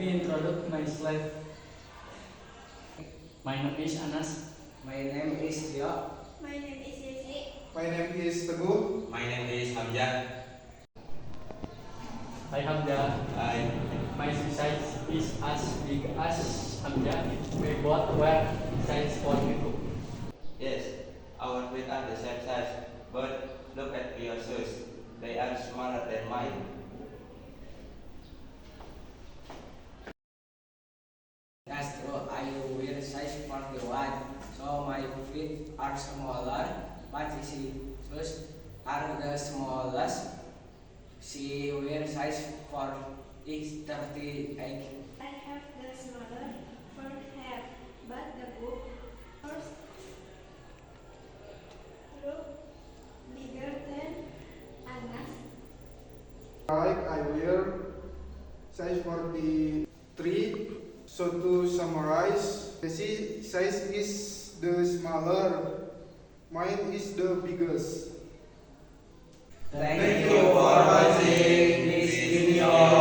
me introduce myself. My name is Anas. My name is Leo. My name is Yesi. My name is Teguh. My name is Hamzah. I have the I my size is as big as Hamza. We both wear size 42. yes, our feet are the same size, but look at your shoes. They are smaller than mine. That's true. I wear size 41, so my feet are smaller, but his shoes are the smallest. She wears size 38. I have the smaller front hair, but the book horse look bigger than Anas. I wear size 43. So to summarize, the size is the smaller, mine is the biggest. Thank you for watching this video.